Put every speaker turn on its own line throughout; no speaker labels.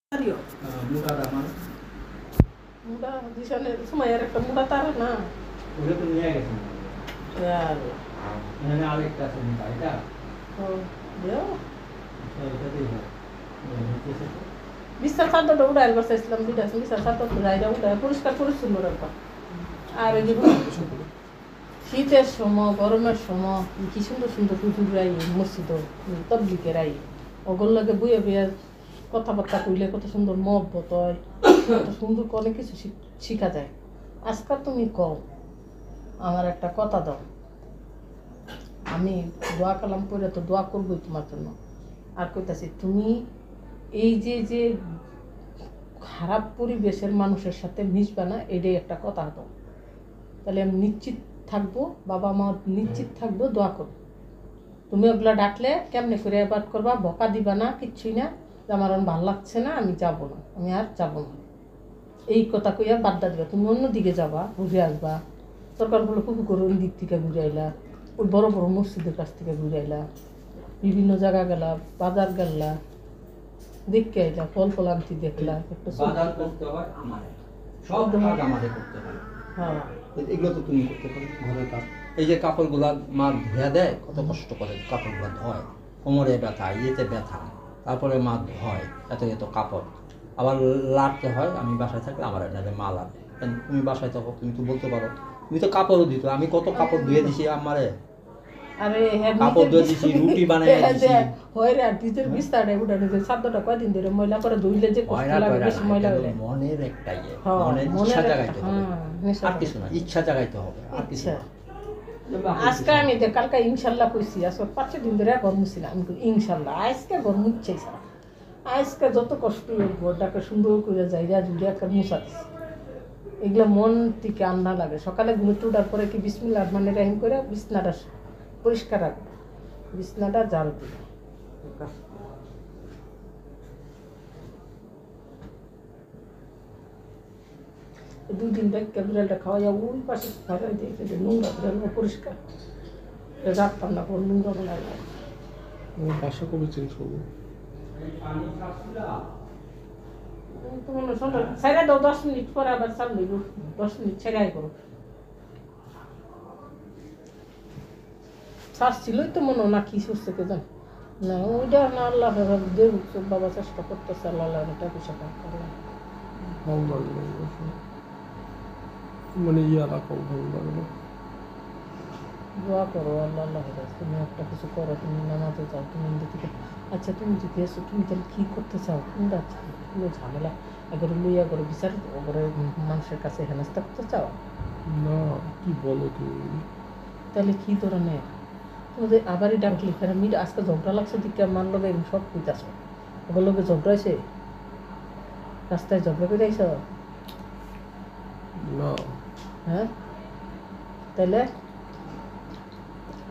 Mario.
Muka ada mana?
Muda di sana semua ya rekam muda taruh na.
Udah tuh nih ya.
Ya.
Ini Alex kasih muka aja.
Oh, ya.
Saya tadi ya.
Bisa satu dah udah bahasa Islam tidak bisa satu udah পরিষ্কার পরিচ্ছন্ন রাখবা আর এই যে শীতের সময় গরমের সময় কি সুন্দর সুন্দর হুজুরাই মসজিদ তবলিগেরাই ওগুলো লাগে বইয়া বইয়া কথাবার্তা কইলে কত সুন্দর মহব্বত হয় কত সুন্দর অনেক কিছু শিখা যায় আজকাল তুমি কও আমার একটা কথা দাও আমি দোয়া কালাম করে তো দোয়া করবোই তোমার জন্য আর কইতাছি তুমি এই যে যে খারাপ পরিবেশের মানুষের সাথে মিশবা না এটাই একটা কথা হতো তাহলে আমি নিশ্চিত থাকবো বাবা মা নিশ্চিত থাকবো দোয়া করবো তুমি ওগুলো ডাকলে কেমনে করে আবাদ করবা বকা দিবা না কিচ্ছুই না যে আমার ভালো লাগছে না আমি যাবো না আমি আর যাবো না এই কথা কইয়া বাড্ডা দিবা তুমি অন্য দিকে যাবা ঘুরে আসবা সরকার বলে কুকু করে ওই দিক থেকে ঘুরে আইলা ওই বড় বড় মসজিদের কাছ থেকে ঘুরে আইলা বিভিন্ন জায়গা গেলা বাজার গেলা দেখে আইলা ফল ফল আনতে দেখলা একটা
বাজার করতে হয় আমারে সব কাজ আমাদের করতে হয়
হ্যাঁ
এগুলো তো তুমি করতে পারো ঘরের কাজ এই যে কাপড়গুলা মা ধুয়ে দেয় কত কষ্ট করে কাপড়গুলা ধয় কোমরে ব্যথা ইয়েতে ব্যথা তারপরে মা ধয় এত এত কাপড় আবার লাড়তে হয় আমি বাসায় থাকলে আমার এটা মা লাগে তুমি বাসায় থাকো তুমি তো বলতে পারো তুমি তো কাপড়ও দিত আমি কত কাপড় ধুয়ে দিছি আমারে
আরে হ্যাঁ
কাপড় ধুয়ে দিছি রুটি বানাই দিছি
হয় রে নিজের বিস্তারে উঠানে যে সাতটা কয়দিন ধরে ময়লা করে ধুইলে যে কষ্ট লাগে বেশি ময়লা হলে
মনের একটা ইয়ে মনের ইচ্ছা জাগাইতে হবে আর কিছু না ইচ্ছা জাগাইতে হবে আর কিছু না
আজকে আমি কালকে ইনশাল্লাহ কইছি আজকে 5 দিন ধরে ঘর মুছি না আমি ইনশাল্লাহ আজকে ঘর মুছছে সারা আজকে যত কষ্ট ঘরটাকে সুন্দর করে যাইরা জুড়ে একটা মুছা দিছি এগুলো মন থেকে আন্না লাগে সকালে ঘুমে উঠার পরে কি বিসমিল্লাহ রহমানির রহিম করে বিছনাটা পরিষ্কার রাখবো বিছনাটা ঝাড়ু দিই দুই দিন ব্যাগকে বিড়ালটা খাওয়া যাবো ওই পাশে খাওয়া দিয়ে নোংরা বিড়াল পরিষ্কার রাখতাম না কোনো নোংরা বানাই
বাসা কবে চেঞ্জ করবো
ছেড়ে দাও 10 মিনিট পরে আবার চালু 10 মিনিট ছেড়াই করো শ্বাস ছিলই তো মনে না কি করছে কে জান না ওইটা না আল্লাহ দেব বাবা চেষ্টা করতেছে আল্লাহ টাকা পয়সা
ভালো লাগলো মানে ইয়া রাখাও ভালো লাগলো
দোয়া করো আল্লাহ আল্লাহ তুমি একটা কিছু করো তুমি নামাজে যাও তুমি থেকে আচ্ছা তুমি যদি এসো তুমি তাহলে কী করতে চাও কোনটা কোনো ঝামেলা একবারে লইয়া করে বিচার ওপরে মানুষের কাছে হেনস্থা করতে চাও
না কি বলো তুমি
তাহলে কী ধরনের তোমাদের আবারই ডাকলি ফের আমি আজকে ঝগড়া লাগছে দিকে মান লগে এরকম সব কইতাছ ওগুলো লোকে ঝগড়া হয়েছে রাস্তায় ঝগড়া করে আইস
না
হ্যাঁ তাহলে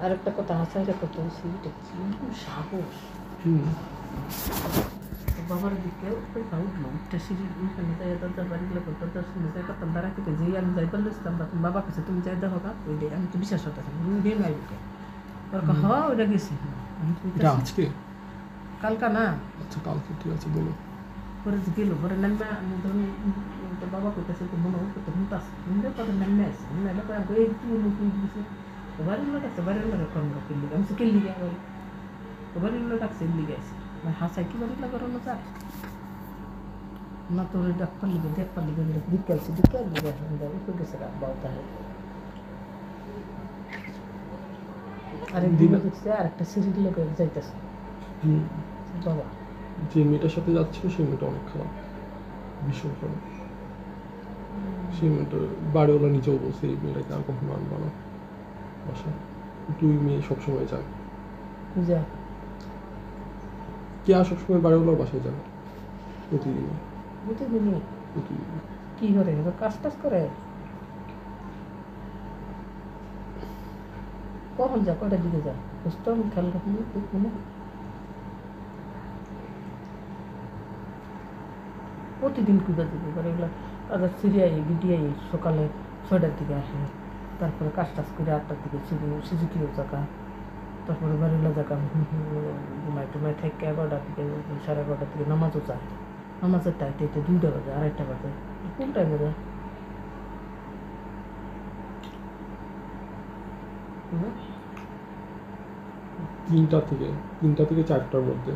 আরেকটা কথা হাসাইটা করতে হয়েছি এটা কি সাহস বাবার দিকে উঠলো উঠতে সিঁড়ি ওইখানে যাই দরজার বাড়িগুলো দরজার শুনে যাই করতাম দাঁড়া থেকে যেই আমি যাই পারলে তুমি বাবা কাছে তুমি যাই দেখো গা ওই আমি তো বিশ্বাস করতেছি উঠে নাই উঠে হওয়া ওইটা গেছি
এটা আজকে
কালকা না
আচ্ছা কালকে ঠিক আছে বলো
পরে গেলো পরে নামবে আমি ধরুন বাবা কইতেছে তো মনে হয় তো হুঁটাস হুঁটে পরে নামবে আসে নাহলে পরে এই তুই দিছে বাড়ির লোক আছে বাড়ির লোক কম কিনলি আমি তো কিনলি গে বাড়ির লোক আছে লিগে আছে হাসাই কি বাড়ির লোক রনো যা না তোর ডাক্তার লিগে দেখবার লিগে বিকালছি বিকাল লিগে উঠে গেছে বাবা তাহলে আরেক দিন হচ্ছে আরেকটা সিঁড়ির লোক যাইতেছে বাবা
যে মেয়েটার সাথে যাচ্ছিল সেই মেয়েটা অনেক খারাপ ভীষণ খারাপ সেই মেয়েটা বাড়িওয়ালা নিজেও বলছে এই মেয়েটাকে আর কখনো আনবা না বাসা দুই মেয়ে সবসময় যায়
যা
কে আর সবসময় বাড়িওয়ালার বাসায় যায় প্রতিদিন
প্রতিদিনই কি করে কাজ টাজ করে কখন যা কয়টার দিকে যা বুঝতো আমি খেয়াল রাখি দেখবো না প্রতিদিন কুদা দিবে এবার এগুলো তাদের সিরিয়াই গিডিয়াই সকালে 6টার দিকে আসে তারপরে কাজ টাজ করে 8টার দিকে সিজিটিও জায়গা তারপরে বাড়িগুলো জায়গা ঘুমাই টুমাই থেকে 11টার দিকে 11:30টার দিকে নামাজও যায় আমাদের টাইতে 2টা বাজে, 2:30 বাজে, কোন টাইম বাজে? হুম?
3টা থেকে 4টার মধ্যে,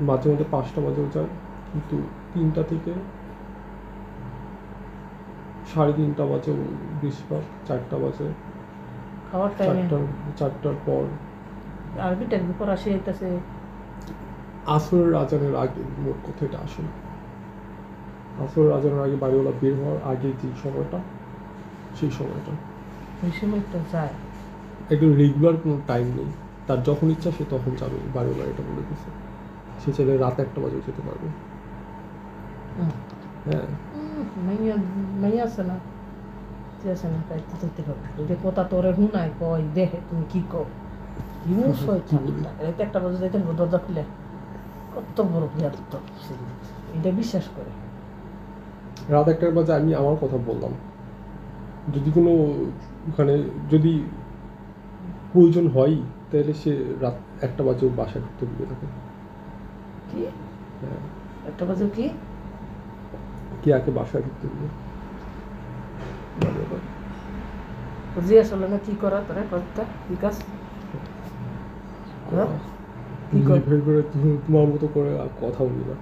মাঝে মাঝে 5টা বাজেও যায়, কিন্তু 3টা থেকে 3:30 বাজেও বেশিরভাগ, 4টা বাজে,
খাওয়ার টাইমে
4টার পর।
আরবি টাইমে পড়া শিখাইতেছে।
আসরের আজানের আগে, মোট কথা এটা আসলে আসরের আজানের আগে বাড়িওয়ালা বের হওয়ার আগে যে সময়টা, সেই সময়টা
ওই সময়টা যায়।
একদম রেগুলার কোনো টাইম নেই, তার যখন ইচ্ছা সে তখন যাবে, বাড়িওয়ালা এটা বলে দিচ্ছে। সে চাইলে রাত 1টা বাজেও যেতে পারবে। হ্যাঁ,
মাইয়া আছে না, ঠিক আছে না, তাই ধরতে পারবে। যদি কথা তোরে শুনায় কয় দেখে তুমি কি কও, হিমুস হয় ঠান্ডা রাতে 1টা বাজে যাইতে হবে দরজা খুলে, কত বড় বিয়াদ তো এটা বিশ্বাস করে।
রাত 1টার বাজে আমি আমার কথা বললাম, যদি কোনো ওখানে যদি প্রয়োজন হয় তাহলে সে রাত 1টা বাজেও বাসায় ঢুকতে দিবে তাকে।
কি
হ্যাঁ,
1টা বাজে কি
কে আগে বাসায় ঢুকতে দিবে?
বুঝি আসলে না কি করা তোরা কথা কি কাজ? হ্যাঁ? কি কর?
ভেবে করে তোমার মতো করে আর কথা বলি না।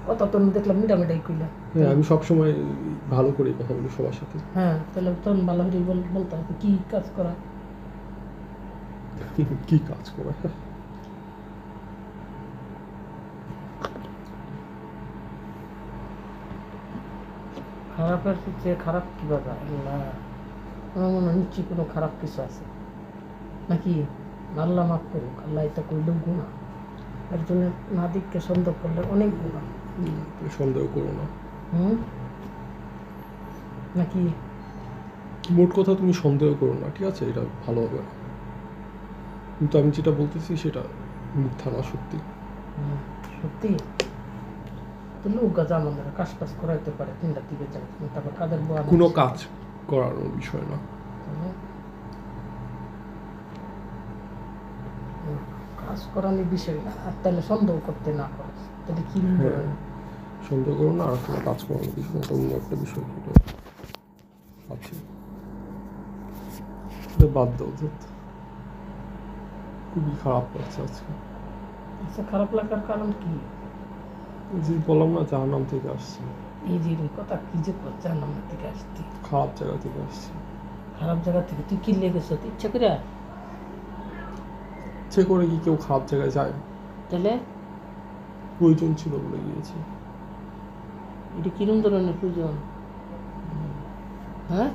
কথা তো দেখলাম মিটামিটাই কইলা।
হ্যাঁ, আমি সবসময় ভালো করে কথা বলি সবার সাথে।
হ্যাঁ, তাহলে তখন ভালো করে বলতে হবে কি কাজ করা।
কি কাজ করে?
খারাপের যে খারাপ কীভাবে না, আমার মনে হয় নিশ্চয়ই কোনো খারাপ কিছু আছে নাকি? আল্লাহ মাফ করুক, আল্লাহ এটা করলেও গুণা, একজনের নাদিককে সন্দেহ করলে অনেক গুণা।
সন্দেহ করো না।
নাকি?
মোট কথা তুমি সন্দেহ করো না, ঠিক আছে? এটা ভালো হবে না, কিন্তু আমি যেটা বলতেছি সেটা মিথ্যা না, সত্যি।
সত্যি তো লোক গাছ আমাদের কাজ টাজ করাইতে পারে 3টার দিকে যায়, তারপর কাদের বউ
কোনো কাজ করানোর বিষয় না।
কাজ করানোর বিষয় না, আর তাহলে সন্দেহ করতে না করে তাহলে কি?
সন্দেহ করো না, আর কোনো কাজ করানোর বিষয় না, অন্য একটা বিষয় আছে, এটা বাদ দাও। খুবই খারাপ লাগছে আজকে।
আচ্ছা, খারাপ লাগার কারণ কি?
যে বললাম না, জাহান্নাম থেকে আসছে।
এই যে কথা কি যে জাহান্নাম থেকে আসছি,
খারাপ জায়গা থেকে আসছে।
খারাপ জায়গা থেকে তুই কি লেগেছ ইচ্ছা করে?
ইচ্ছে করে কি কেউ খারাপ জায়গায় যায়?
তাহলে
প্রয়োজন ছিল বলে গিয়েছে।
এটা কিরম ধরনের প্রয়োজন? হ্যাঁ,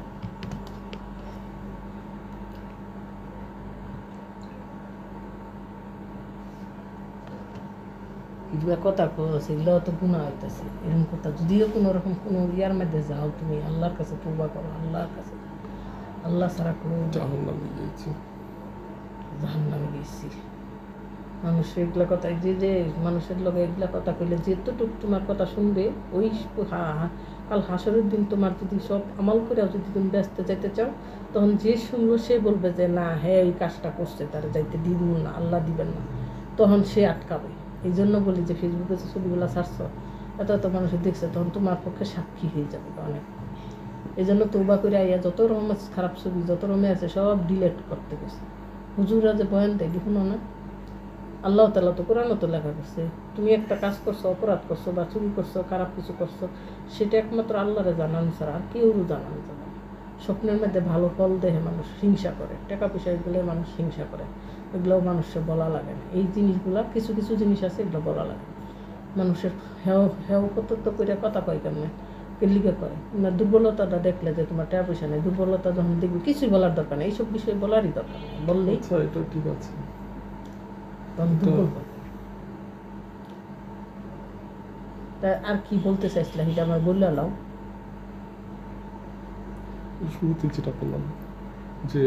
এগুলা কথা সেগুলো তো গুণা হইতেছে। এরকম কথা যদিও কোনো রকম কোনো ইয়ার মধ্যে যাও, তুমি আল্লাহর কাছে তওবা করো, আল্লাহর কাছে, আল্লাহ ছাড়া কোনো
জাহান্নামে গিয়েছি,
জাহান্নামে গেছি। মানুষ এগুলা কথা যে মানুষের লগে এগুলা কথা কইলে যেতটুকু তোমার কথা শুনবে, ওই কাল হাসরের দিন তোমার যদি সব আমল করেও যদি তুমি ব্যস্ত যেতে চাও, তখন যে শুনবো সে বলবে যে না, হ্যাঁ এই কাজটা করছে, তারা যাইতে দিব না, আল্লাহ দিবেন না, তখন সে আটকাবে। এই জন্য বলি যে ফেসবুকে যে ছবিগুলো ছাড়ছ, এত এত মানুষের দেখছে, তখন তোমার পক্ষে সাক্ষী হয়ে যাবে অনেক। এই জন্য তওবা করে আইয়া যত রকমের খারাপ ছবি যত রকমের আছে সব ডিলেট করতে গেছে। হুজুরা যে বয়ান দেয় দেখুন না, আল্লাহ তাআলা তো কোরআনও তো লেখা করছে, তুমি একটা কাজ করছো, অপরাধ করছো বা চুরি করছো, খারাপ কিছু করছো, সেটা একমাত্র আল্লাহরে জানানো ছাড়া আর কেউরও জানানো যাবে না। স্বপ্নের মধ্যে ভালো ফল দেখে মানুষ হিংসা করে, টাকা পয়সা এগুলো মানুষ হিংসা করে, এগুলোও মানুষের বলা লাগে না। এই জিনিসগুলা কিছু কিছু জিনিস আছে, এগুলো বলা লাগে। মানুষের হেও কত করে কথা কয় কেমনে লিখে করে না, দুর্বলতাটা দেখলে যে তোমার টাকা পয়সা নেই, দুর্বলতা যখন দেখবে কিছুই বলার দরকার নেই, এইসব বিষয়ে বলারই দরকার নেই, বললেই
এটা ঠিক আছে।
তা আর কি বলতে চাইছিলাম এটা আমার বললে আলাও।
শুরুতে যেটা বললাম যে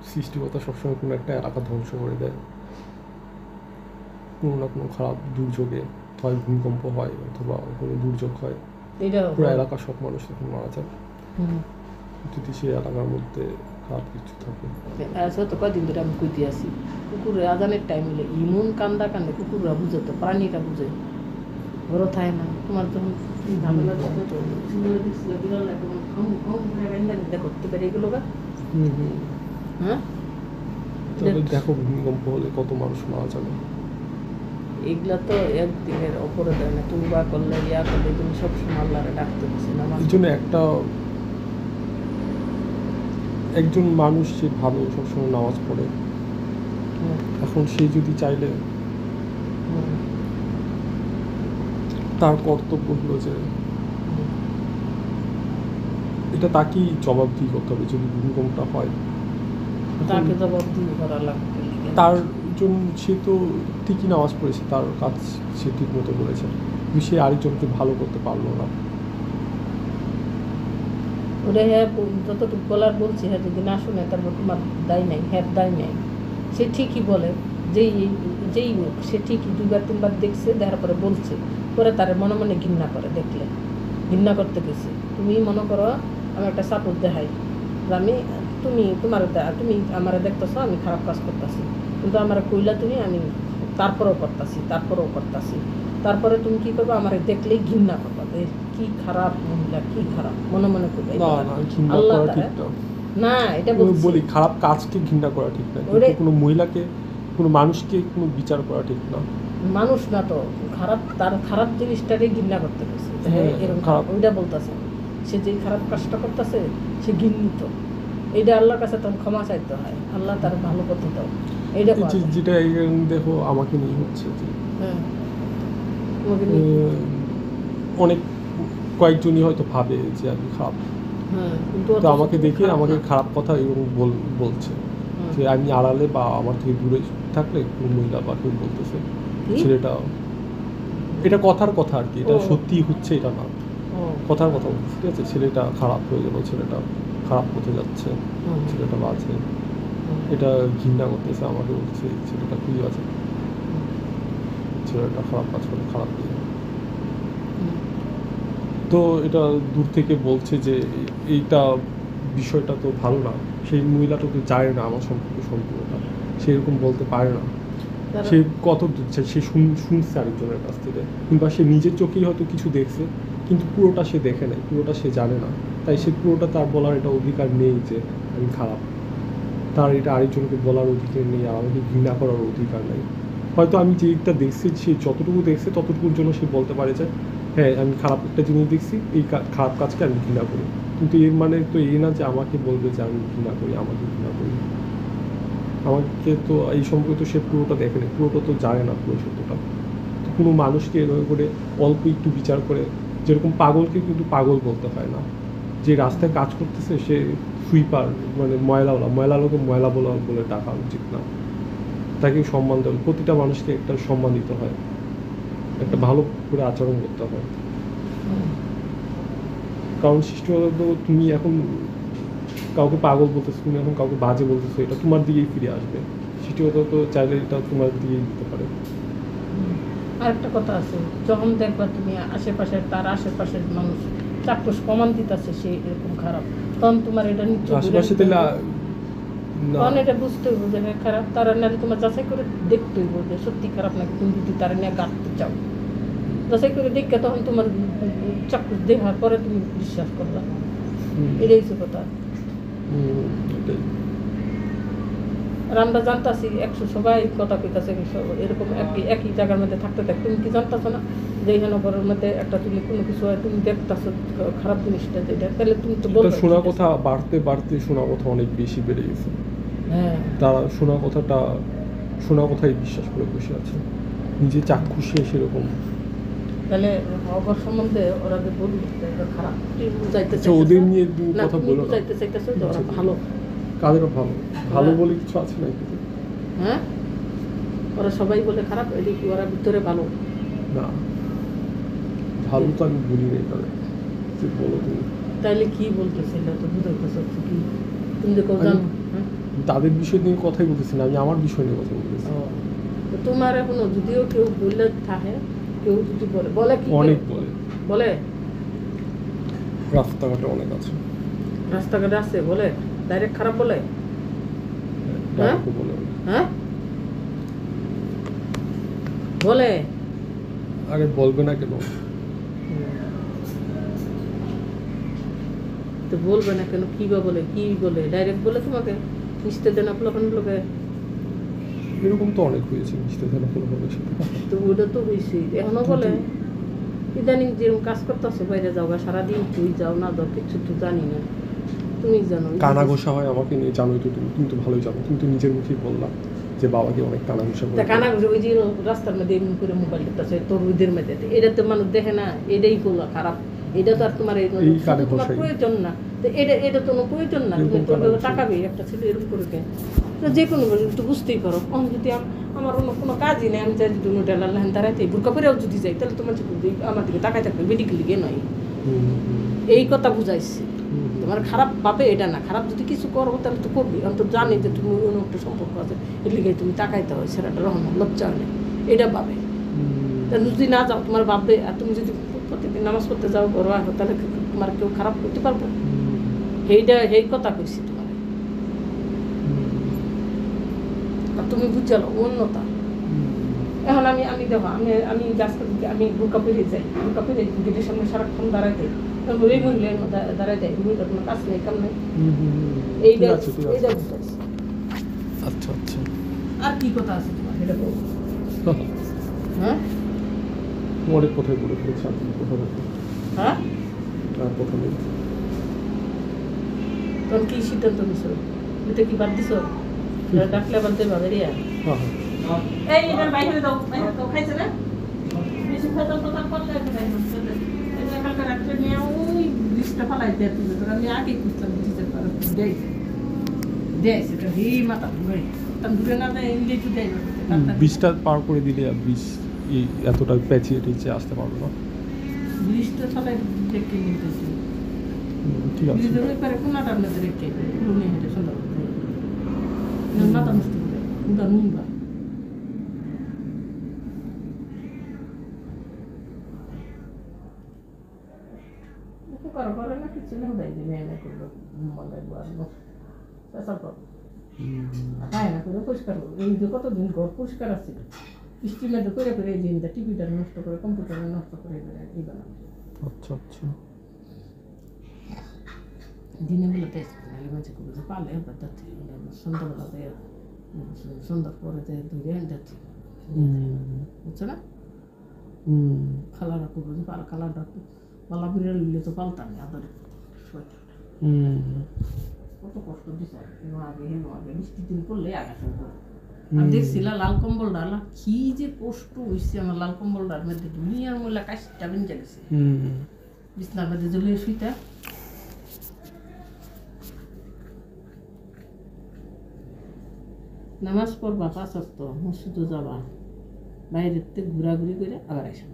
সৃষ্টিকর্তা সবসময় কোনো একটা এলাকা ধ্বংস করে দেয়, কোনো না কোনো খারাপ দুর্যোগে, হয় ভূমিকম্প হয় অথবা কোনো দুর্যোগ হয়, পুরো এলাকার সব মানুষ তখন মারা যায়। যদি সেই এলাকার মধ্যে খারাপ কিছু থাকে।
আচ্ছা তো কদিন ধরে আমি কইতে আসি কুকুরে আজানের টাইম হলে ইমন কান্দা কান্দে কুকুররা বুঝে তো প্রাণীরা বুঝে বড় থাকে না তোমার যখন ঝামেলা করতে পারে এগুলো হ্যাঁ
তবে দেখো ভূমিকম্প হলে কত মানুষ মারা যাবে।
এগুলা তো একদিনের অপরাধ হয় না তুবা করলে ইয়া করলে তুমি সবসময় আল্লাহরে ডাকতে পারছি না
এই জন্য একজন মানুষ যে ভালো সবসময় নামাজ পড়ে, এখন সে যদি চাইলে তার কর্তব্য হলো যে এটা তাকেই জবাবদিহি করতে হবে যদি ভূমিকম্পটা হয়।
তাকে জবাবদিহি করা লাগবে
তার জন্য সে তো ঠিকই নামাজ পড়েছে, তার কাজ সে ঠিক মতো করেছে, কিন্তু সে আরেকজনকে ভালো করতে পারলো না।
ওরে হ্যাঁ যতটুকু বলার বলছি হ্যাঁ যদি না শুনে তারপর তোমার দায় নাই, হ্যাঁ দায় নাই। সে ঠিকই বলে যেই হোক সে ঠিকই 2-3 বার দেখছে, দেখার পরে বলছে, পরে তার মনে মনে ঘৃণা করে, দেখলে ঘৃণা করতে গেছে। তুমি মনে করো আমি একটা সাপোর্ট দেখাই যে তুমি আমার দেখতেছো আমি খারাপ কাজ করতেছি, কিন্তু আমার কইলা তুমি আমি তারপরেও করতেছি, তারপরে তুমি কি করবে আমার দেখলেই ঘৃণা করবা, কি খারাপ মহিলা, কি খারাপ মনে মনে করবে। আল্লাহ না এটা
বলি খারাপ কাজকে ঘৃণা করা ঠিক না, কোনো মহিলাকে কোনো মানুষকে কোনো বিচার করা ঠিক না।
মানুষ না তো খারাপ, তার খারাপ জিনিসটারই ঘৃণা করতে গেছে, এরকম খারাপ ওইটা বলতেছে। সে যে খারাপ কাজটা করতেছে সে ঘৃণিত, এইটা আল্লাহর কাছে তখন ক্ষমা চাইতে হয়, আল্লাহ তার ভালো করতে দাও। এইটা
যেটা দেখো আমাকে নিয়ে হচ্ছে যে অনেক কয়েকজনই হয়তো ভাবে যে আমি খারাপ, তো আমাকে দেখে আমাকে খারাপ কথা এরকম বলছে যে আমি আড়ালে বা আমার থেকে দূরে থাকলে কোনো মহিলা বা কেউ বলতেছে ছেলেটা, এটা কথার কথা আর কি, এটা সত্যি হচ্ছে এটা না, কথার কথা বলছে, ঠিক আছে, ছেলেটা খারাপ হয়ে গেল, ছেলেটা খারাপ পথে যাচ্ছে, ছেলেটা বাজে, এটা ঘৃণা করতেছে, আমাকে বলছে ছেলেটা খুবই বাজে, ছেলেটা খারাপ কাজ করে, খারাপ দিয়ে। তো এটা দূর থেকে বলছে যে এইটা বিষয়টা তো ভালো না, সেই মহিলাটা তো জানে না আমার সম্পর্কে সম্পূর্ণটা, সে এরকম বলতে পারে না, সে কত সে শুনছে আরেকজনের কাছ থেকে, কিংবা সে নিজের চোখেই হয়তো কিছু দেখছে কিন্তু পুরোটা সে দেখে নাই, পুরোটা সে জানে না, তাই সে পুরোটা তার বলার এটা অধিকার নেই যে আমি খারাপ, তার এটা আরেকজনকে বলার অধিকার নেই, আর আমাকে ঘৃণা করার অধিকার নেই। হয়তো আমি যেটা দেখছি সে যতটুকু দেখছে ততটুকুর জন্য সে বলতে পারে যে হ্যাঁ আমি খারাপ একটা জিনিস দেখছি, এই খারাপ কাজকে আমি ঘৃণা করি, কিন্তু এর মানে তো এই না যে আমাকে বলবে যে আমি ঘৃণা করি, আমাকে ঘৃণা করি। আমাকে তো এই সম্পর্কে তো সে পুরোটা দেখে নেই, পুরোটা তো জানে না পুরো সত্যটা। তো কোনো মানুষকে এভাবে করে অল্প একটু বিচার করে, যেরকম পাগলকে কিন্তু পাগল বলতে হয় না, যে রাস্তায় কাজ করতেছে সে সুইপার মানে ময়লাওয়ালাকে ময়লা বলে ডাকা উচিত না, তাকে সম্মান দেওয়া, প্রতিটা মানুষকে একটা সম্মান দিতে হয়, একটা ভালো করে আচরণ করতে হয়। কারণ সৃষ্টিগত তুমি এখন কাউকে পাগল বলতেছো, তুমি এখন কাউকে বাজে বলতেছো, এটা তোমার দিকেই ফিরে আসবে, সৃষ্টিগত তো চাইলে এটা তোমার দিকেই দিতে পারে।
আর একটা কথা আছে, যখন দেখবা তুমি তার আশেপাশের মানুষ চাক্ষুষ প্রমাণ দিতেছে সে এরকম খারাপ, তখন তোমার এটা
আশেপাশে
তখন এটা বুঝতে হইব যে খারাপ, তারা নাহলে তোমার যাচাই করে দেখতে হইব যে সত্যি খারাপ নাকি, তুমি যদি তারা নিয়ে গাঁটতে চাও, যাচাই করে দেখে তখন তোমার চাক্ষুষ দেখার পরে তুমি বিশ্বাস করবা, এটাই হচ্ছে কথা। আর আমরা জানতাছি 100 সবাই কথা কইতাছে এরকম একই জায়গার মধ্যে থাকতে থাকতে, তুমি কি জানতাছো না যে এখানে ঘরের মধ্যে একটা তুমি কোনো কিছু হয় তুমি দেখতাছো খারাপ জিনিসটা যেটা, তাহলে তুমি তো বলবে।
শোনা কথা বাড়তে শোনা কথা অনেক বেশি বেড়ে গেছে,
হ্যাঁ
তারা শোনা কথাই বিশ্বাস করে বসে আছে, নিজে চাক্ষুষে সেরকম।
তাহলে অগর সম্বন্ধে ওরা যে বলবে এটা খারাপ, তুই বুঝাইতে
চাইছো ওদের নিয়ে কথা বলো,
বুঝাইতে চাইতেছো যে ওরা ভালো,
কাদের ভালো বলে কিছু আছে না,
হ্যাঁ ওরা সবাই বলে খারাপ, এটা কি ওরা ভিতরে ভালো
না? ভালো তো আমি বলি নাই, তাহলে বলো তুমি
তাইলে কি বলতেছিল, তো বুঝাইতেছো কি তুমি যে কেউ জানো,
তাদের বিষয় নিয়ে কথাই বলতেছি না, আমি আমার বিষয় নিয়ে কথা বলতেছি।
তোমার এখনো যদিও কেউ বললে থাকে, কেউ যদি বলে কি
অনেক
বলে
রাস্তাঘাটে অনেক আছে,
রাস্তাঘাটে আছে বলে ডাইরেক্ট খারাপ বলে? হ্যাঁ হ্যাঁ বলে?
আরে বলবে না কেন?
তো বলবে না কেন? কি বা বলে? কি বলে? ডাইরেক্ট বলে তোমাকে মিশতে দেন আপনার লোকে?
এরকম তো অনেক হয়েছে মিশতে দেন কোনো লোকের সাথে।
তো ওটা তো হয়েছে, এখনো বলে। ইদানিং যেরকম কাজ করতেছে বাইরে যাও গা, সারাদিন তুই যাও না যাও কিচ্ছু তো জানি না, তুমি জানো।
কানা ঘোষা হয় আমাকে নিয়ে, জানোই তো তুমি, তুমি তো ভালোই জানো, তুমি তো নিজের মুখেই বললা যে বাবাকে অনেক কানা ঘোষা করে।
কানা ঘুরে ওই যে রাস্তার মধ্যে এমনি করে মোবাইল দেখতেছে তরুদের মধ্যে, এটা তো মানুষ দেখে না, এটাই বলো খারাপ। এটা তো আর তোমার তোমার প্রয়োজন না, তো এটা তো প্রয়োজন না। তুমি তো টাকাবে একটা ছেলে এরকম করে কে, যে কোনো একটু বুঝতেই পারো। যদি আমার অন্য কোনো কাজই নেই, আমি যাই যদি অন্য টেলার লাইন দাঁড়াইতে বুরকা পরেও যদি যাই, তাহলে তোমার আমার দিকে তাকাই থাকবে, মেডিকেল লিগে নয়। এই কথা বুঝাইছি। তোমার খারাপ ভাবে এটা না, খারাপ যদি কিছু করো তাহলে তো করবি, আমি তো জানি যে তুমি অন্য একটা সম্পর্ক আছে, এর লিগে তুমি তাকাইতে হয়, সেটা রহমান লজ্জা নেই, এটা ভাবে। যদি না যাও তোমার ভাববে, আর তুমি যদি প্রতিদিন নামাজ পড়তে যাও বড় আহ, তাহলে তোমার কেউ খারাপ করতে পারবো? এই কথা কইছি তোমার। আর তুমি বুঝালো অন্যতা। এখন আমি দেখো, আমি গাছটা দিকে আমি বুকা পেরে যাই, বুকা পেরে গেটের সামনে সারাক্ষণ দাঁড়াই দেয়, ওই মহিলার দাঁড়াই দেয়, মহিলার কোনো কাজ নেই, কাম নেই। এইটা বুঝাইছি।
আচ্ছা আচ্ছা,
আর কি কথা আছে তোমার এটা বলবো? হ্যাঁ
অনেক কথাই বলে ফেলেছি, আর কথা বলতে
হ্যাঁ
আর কথা নেই।
তখন কি সিদ্ধান্ত নিছো? এটা কি বাদ দিছো? ডাকলে বাদ দেবা বেরিয়া?
হ্যাঁ
এই এটা বাইরে দাও, খাইছে না? বেশি ফেতাল কথা করতে হবে। এটা কালকে রাত্রে নিয়ে ওই লিস্টটা ফালাই দিয়ে তুমি, তোর আমি আগে খুঁজতাম ডিজিটাল করে দেয় সেটা এই মাথা ঘুরে দূরে না যায়, এমনি একটু দেয়।
20টা পার করে দিলে আর 20 এতটা প্যাচিয়ে টিচে আসতে পারবো না।
লিস্টটা ফালাই দেখে নিতেছি।
ঠিক আছে,
লিস্টের ওই পারে কোনাটা আপনাদের রেখে রুমে হেঁটে সুন্দর মাথা নষ্ট করে ওটা নুনবা। উপকার করে না কিছু না, দেয় দিবে এনে করলো মনে পেশাল করবো খায় না করে পরিষ্কার করবো। এই যে কতদিন ঘর পরিষ্কার আছে, স্টিমের করে করে এই দিনটা টিভিটা নষ্ট করে, কম্পিউটার নষ্ট করে এই বানাবে।
আচ্ছা আচ্ছা,
দিনে বেলা তেজ মাঝে করে যে পালে যাচ্ছে, সন্ধ্যাবেলাতে সন্ধ্যার পরে ধরে যাচ্ছে, বুঝছো না? খালারা করবো যে খালাটা পালা ফিরে নিলে তো পালতাম আদরে সোয়েটারটা, কত কষ্ট দিছে আগে বৃষ্টির দিন পড়লে আগাছা করে। আমি দেখছিলাম লাল কম্বলটা, কি যে কষ্ট হয়েছে আমার লাল কম্বলটার মধ্যে, দুনিয়ার মূল্য কাশটা বেঞ্চে গেছে বিছনার মধ্যে জ্বলিয়ে শুইতা। নামাজ পড়বা 5 ওয়াক্ত, মসজিদে যাবা, বাইরের থেকে ঘোরাঘুরি করে আবার এসে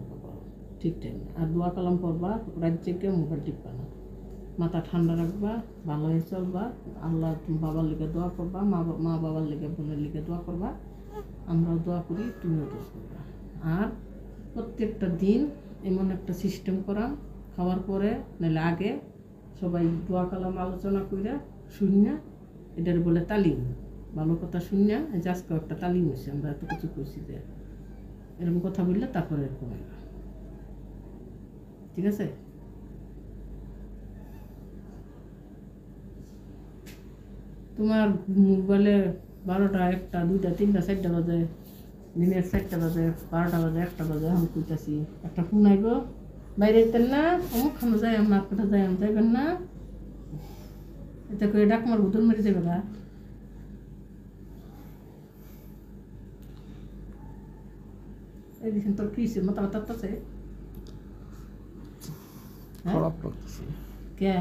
ঠিক টাইম। আর দোয়া কালাম পড়বা, রাত জেগে মোবাইল টিপবা না, মাথা ঠান্ডা রাখবা, ভালো হয়ে চলবা, আল্লাহ বাবার লিগে দোয়া করবা, মা বাবার লিগে বোনের লিগে দোয়া করবা, আমরাও দোয়া করি, তুমিও দোয়া করবা। আর প্রত্যেকটা দিন এমন একটা সিস্টেম করা, খাওয়ার পরে নাহলে আগে সবাই দোয়া কালাম আলোচনা করে শুনিয়া, এটার বলে তালিম, ভালো কথা শুনিয়া যে আজকেও একটা তালিম হয়েছে, আমরা এত কিছু করছি যে এরকম কথা বললে তারপরে এরকম হয়, ঠিক আছে? তোমার মোবাইলে 12টা 1টা 2টা 3টা 4টা বাজে, দিনের 4টা বাজে, 12টা বাজে, 1টা বাজে, আমি কইতাছি একটা ফোন আইব, বাইরে যেতেন না, অমুক খানো যাই আমরা আপনারা যাই, আমি যাইবেন না, এটা করে ডাক মার ভুতর মেরে যাবে না। এই দেখেন তোর কি মাথা ব্যথাচ্ছে,
খারাপ লাগতেছে।
কে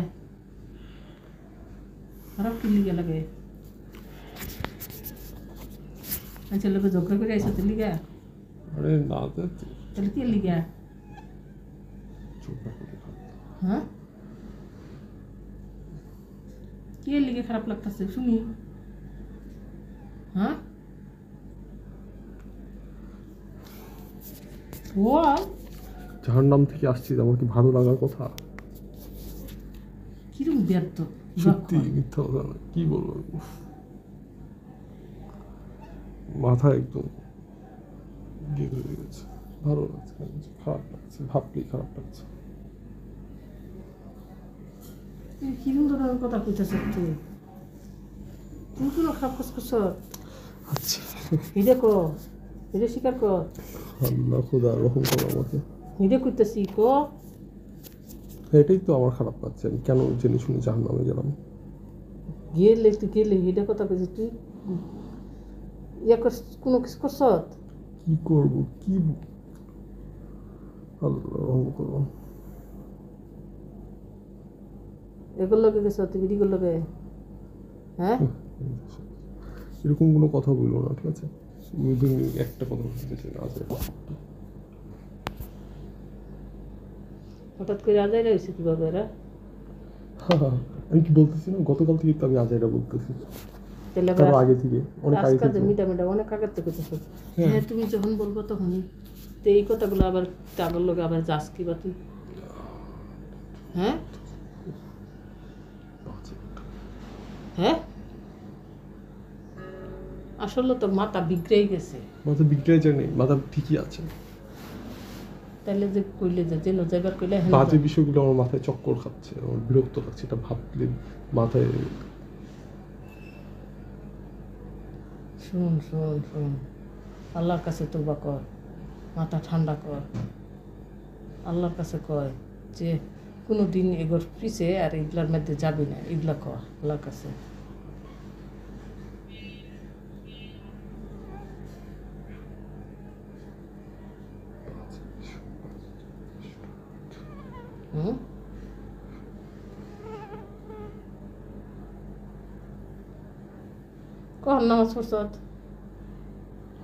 খারাপ কি লিগে লাগে? আচ্ছা লোকে ঝগড়া করে আইসা তো লিগা?
আরে না,
তাহলে কি লিগা? হ্যাঁ কি লিগে খারাপ লাগতেছে শুনি? হ্যাঁ বল,
জাহান্নাম থেকে আসছি, আমার কি ভালো লাগার কথা?
কিরম ব্যর্থ
সত্যি মিথ্যা কথা না, কি বলবো, উফ। মাথা একদম ইয়ে হয়ে গেছে, ভালো লাগছে না কিছু, খারাপ লাগছে, ভাবলেই খারাপ লাগছে।
তুই কি ধরনের কথা কইতেছ তুই? তুই কোনো খারাপ কাজ করছ?
আচ্ছা
হিদে কো, হিদে স্বীকার কর।
আল্লাহ খোদা রহম করো আমাকে।
হিদে কইতেছি কো।
এটাই তো আমার খারাপ লাগছে, আমি কেন জেনে শুনে জাহান্নামে গেলাম।
গেলে হিদে কথা কইছিস তুই? ইয়া কর, কোনো কিছু করছ?
কি করব, কি আল্লাহ রহম করো।
এগুলো লগে গেছ তুই, বিড়ি গুলো লগে? হ্যাঁ,
এরকম কোনো কথা বললো না, ঠিক আছে? তুমি একটা কথা বলতে চাই না, আছে
হঠাৎ করে আজাই রয়েছে কিভাবে এরা?
আমি কি বলতেছি না, গতকাল থেকে তো আমি আজাইরা বলতেছি,
তাহলে
তারও আগে থেকে, অনেক আগে
আজকাল
থেকে।
মিটা মিটা অনেক আগের থেকে কইতেছ। হ্যাঁ, তুমি যখন বলবো তখনই তো এই কথাগুলো আবার তাগর লগে আবার যাস কি বা তুই? হ্যাঁ হ্যাঁ, আসলে তো মাথা বিগড়েই গেছে।
মাথা বিগড়ে যায় নেই, মাথা ঠিকই আছে।
তাইলে যে কইলে যে জেল যাইবার কইলে হ্যাঁ
বাজে বিষয়গুলো আমার মাথায় চক্কর খাচ্ছে, আমার বিরক্ত লাগছে, এটা ভাবলে মাথায়।
শুন শুন শুন, আল্লাহর কাছে তওবা কর, মাথা ঠান্ডা কর। আল্লাহর কাছে কয় যে কোনো দিন এগোর পিছে আর এগুলার মধ্যে যাবি না, এগুলা কর আল্লাহর কাছে। হুম, কখন নামাজ পড়ছ?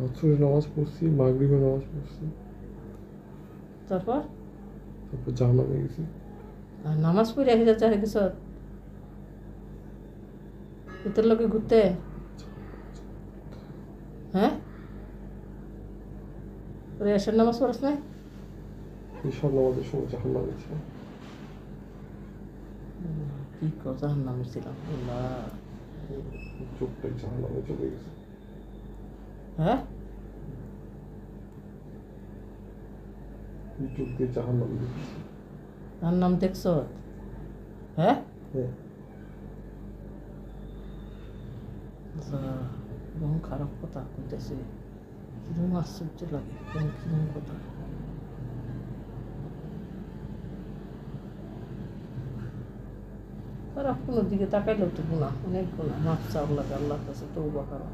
আসরের নামাজ পড়ছি, মাগরিবের নামাজ পড়ছি,
তারপর
তারপর জাহান্নামে গেছি।
আর নামাজ পড়ে হিরা চাহে গেছ তোর লোকে ঘুরতে? হ্যাঁ, ওরে এসার নামাজ পড়াস না?
ঈশার নামাজের সময় জাহান্নামে ছিলাম।
কি কর, জাহান নামে ছিলাম। আল্লাহ,
চোখটাই জাহান্নামে চলে গেছে।
হ্যাঁ,
চোখ দিয়ে জাহান্নামে দেখেছি।
তার নাম দেখছ? হ্যাঁ,
হ্যাঁ,
কিরকম খারাপ কথা কইতেছে, কিরকম আশ্চর্য লাগে, কিরকম কথা। খারাপ কোনো দিকে তাকাইলেও তো গুণা, অনেক গুণা। মাপ চাও লাগে আল্লাহর কাছে, তওবা করো।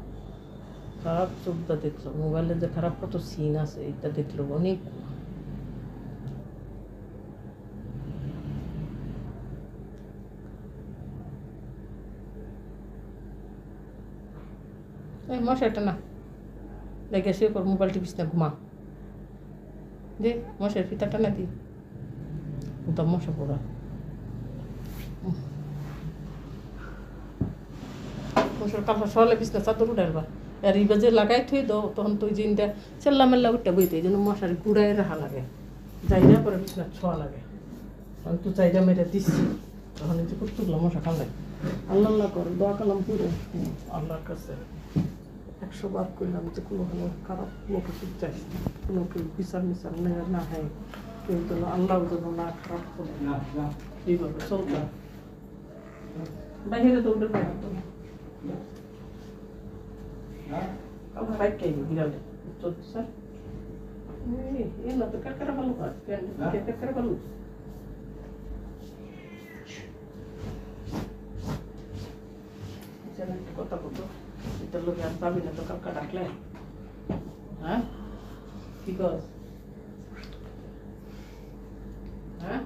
খারাপ চোখটা দেখলো, মোবাইলে যে খারাপ কত সিন আছে এটা দেখলো, অনেক গুণা। এই মশাইটা না দেখে শুয়ে পর, মোবাইল টিপিস না, ঘুমা দে, মশার ফিতাটা না দি, তো মশা পড়া। মশার কাপড় সরালে বিছনা চাদর উঠাইবা, আর এই বাজে লাগাই থুই দাও, তখন তুই জিনটা চেল্লা মেল্লা উঠতে বইতে, এই জন্য মশারি ঘুরাই রাখা লাগে, যাইরা পরে বিছনা ছোঁয়া লাগে। আমি তো চাইরা মেরে দিচ্ছি, তখন এই যে কুত্তুগুলো মশা খালে। আল্লাহ আল্লাহ কর, দোয়া কালাম পুরো আল্লাহর কাছে 100 বার করলাম যে কোনো খারাপ কোনো কিছু চাই না, কোনো কেউ বিচার মিচার না হয়, কেউ যেন আল্লাহ যেন না খারাপ করে, এইভাবে চলতে বাইরে দৌড়ে বাইরে তো আমার বাইক খাইবে বিড়ালে চলছে স্যার। এই না তো কারকারা ভালো কাজ, কারকারা ভালো। কথা বলতো এটার লোক আর পাবি না তো, কালকা ডাকলে। হ্যাঁ, কি কর? হ্যাঁ,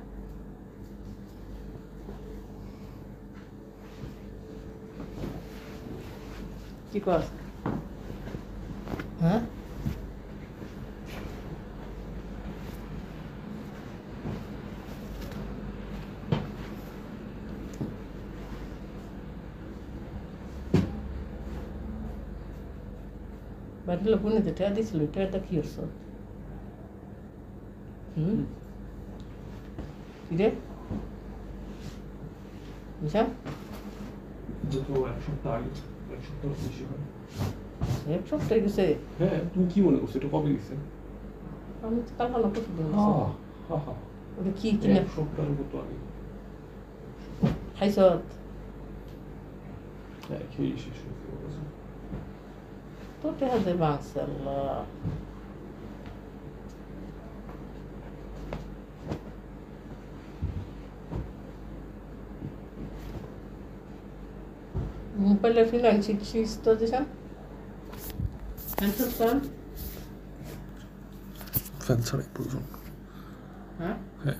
কি কর? হ্যাঁ, বাড়ির লোক বোনে যে টেয়া দিয়েছিল, টেয়াটা কি হচ্ছে? কি রে বুঝা?
যত এক সপ্তাহ আগে, এক সপ্তাহ বেশি হয়।
এক সপ্তাহে গেছে।
হ্যাঁ, তুমি কি মনে করছো এটা কবে গেছে?
আমি তো কাল ভালো করতে দিন।
হা
ওটা কি কিনা
এক সপ্তাহের মতো আগে।
খাইছ?
হ্যাঁ, খেয়ে শেষ হয়েছে ওর কাছে।
তো টেহা যে বাঁচছে আল্লাহ। মোবাইলের ফিনান্সিক সিস্ট তো দিছেন হ্যান্ডসেট করেন।
ফ্যান ছাড়াই প্রয়োজন।
হ্যাঁ
হ্যাঁ